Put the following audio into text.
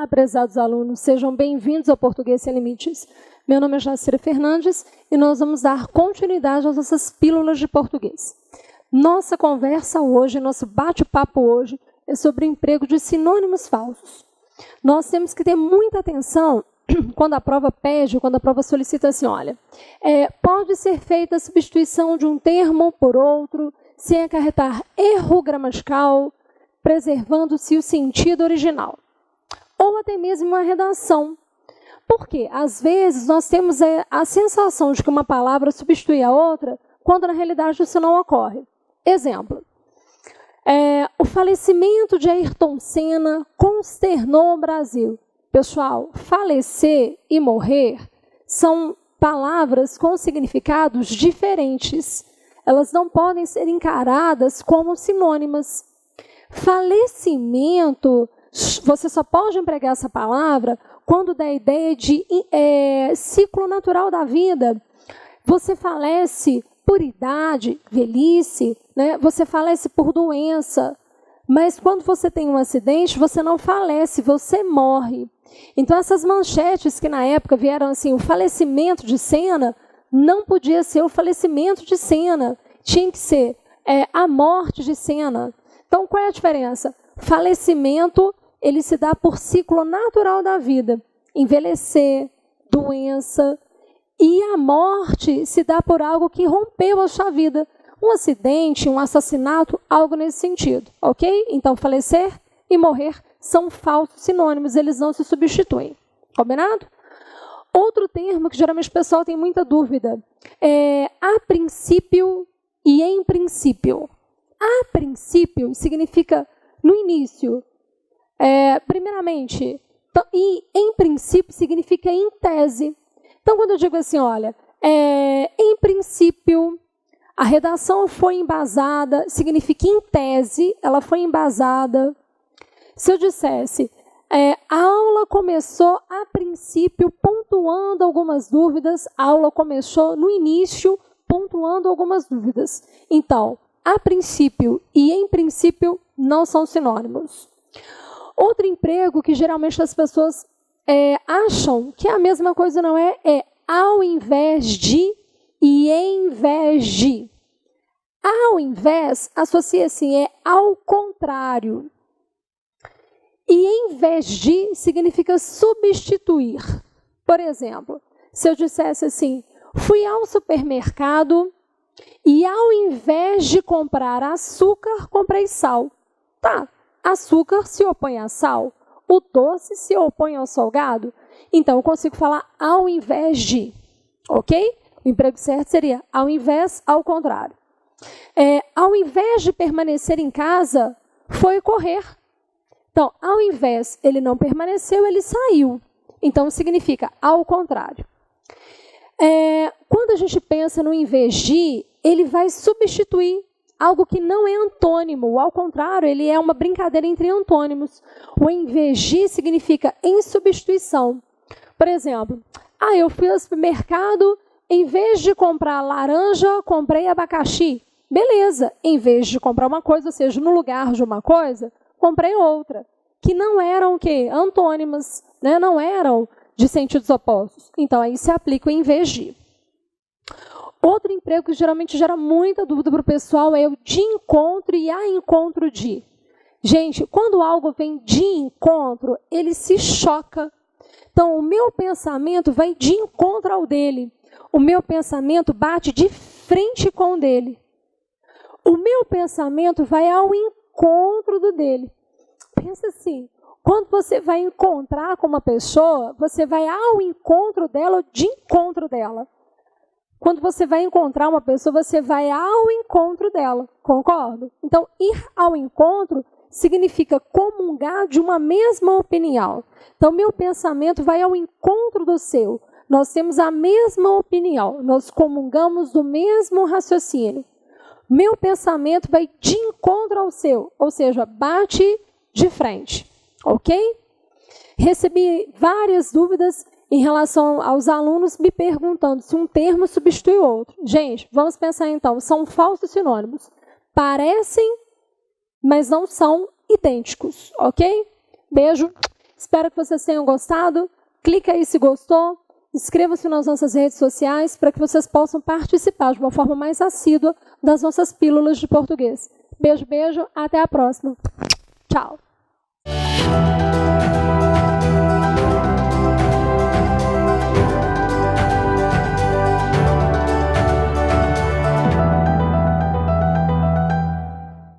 Olá, prezados alunos, sejam bem-vindos ao Português Sem Limites. Meu nome é Jacira Fernandes e nós vamos dar continuidade às nossas pílulas de português. Nossa conversa hoje, nosso bate-papo hoje é sobre o emprego de sinônimos falsos. Nós temos que ter muita atenção quando a prova pede, quando a prova solicita assim, olha, pode ser feita a substituição de um termo por outro, sem acarretar erro gramatical, preservando-se o sentido original. Ou até mesmo uma redação. Porque, às vezes, nós temos a sensação de que uma palavra substitui a outra, quando na realidade isso não ocorre. Exemplo, o falecimento de Ayrton Senna consternou o Brasil. Pessoal, falecer e morrer são palavras com significados diferentes. Elas não podem ser encaradas como sinônimas. Falecimento, você só pode empregar essa palavra quando dá a ideia de ciclo natural da vida. Você falece por idade, velhice, né? Você falece por doença. Mas quando você tem um acidente, você não falece, você morre. Então, essas manchetes que na época vieram assim, o falecimento de Senna, não podia ser o falecimento de Senna. Tinha que ser a morte de Senna. Então, qual é a diferença? Falecimento, ele se dá por ciclo natural da vida. Envelhecer, doença. E a morte se dá por algo que rompeu a sua vida. Um acidente, um assassinato, algo nesse sentido. Ok? Então, falecer e morrer são falsos sinônimos, eles não se substituem. Combinado? Outro termo que geralmente o pessoal tem muita dúvida é a princípio e em princípio. A princípio significa no início. Primeiramente, e em princípio significa em tese. Então, quando eu digo assim, olha, em princípio, a redação foi embasada, significa em tese, ela foi embasada. Se eu dissesse, a aula começou a princípio pontuando algumas dúvidas, a aula começou no início pontuando algumas dúvidas. Então, a princípio e em princípio não são sinônimos. Outro emprego que geralmente as pessoas acham que é a mesma coisa, não é ao invés de e em vez de. Ao invés, associa assim, ao contrário. E em vez de significa substituir. Por exemplo, se eu dissesse assim, fui ao supermercado e ao invés de comprar açúcar, comprei sal. Tá, açúcar se opõe a sal, o doce se opõe ao salgado. Então, eu consigo falar ao invés de, ok? O emprego certo seria ao invés, ao contrário. Ao invés de permanecer em casa, foi correr. Então, ao invés, ele não permaneceu, ele saiu. Então, significa ao contrário. Quando a gente pensa no em vez de, ele vai substituir algo que não é antônimo. Ao contrário, ele é uma brincadeira entre antônimos. O em vez de significa em substituição. Por exemplo, eu fui ao supermercado, em vez de comprar laranja, comprei abacaxi. Beleza, em vez de comprar uma coisa, ou seja, no lugar de uma coisa, comprei outra, que não eram o quê? Antônimas, né? Não eram de sentidos opostos. Então, aí se aplica o em vez de. Outro emprego que geralmente gera muita dúvida para o pessoal é o de encontro e a encontro de. Gente, quando algo vem de encontro, ele se choca. Então, o meu pensamento vai de encontro ao dele. O meu pensamento bate de frente com o dele. O meu pensamento vai ao encontro do dele. Pensa assim, quando você vai encontrar com uma pessoa, você vai ao encontro dela ou de encontro dela. Quando você vai encontrar uma pessoa, você vai ao encontro dela, concordo? Então, ir ao encontro significa comungar de uma mesma opinião. Então, meu pensamento vai ao encontro do seu. Nós temos a mesma opinião, nós comungamos do mesmo raciocínio. Meu pensamento vai de encontro ao seu, ou seja, bate de frente, ok? Recebi várias dúvidas em relação aos alunos me perguntando se um termo substitui o outro. Gente, vamos pensar então, são falsos sinônimos. Parecem, mas não são idênticos, ok? Beijo Espero que vocês tenham gostado. Clica aí se gostou. Inscrevam-se nas nossas redes sociais para que vocês possam participar de uma forma mais assídua das nossas pílulas de português. Beijo, beijo. Até a próxima. Tchau.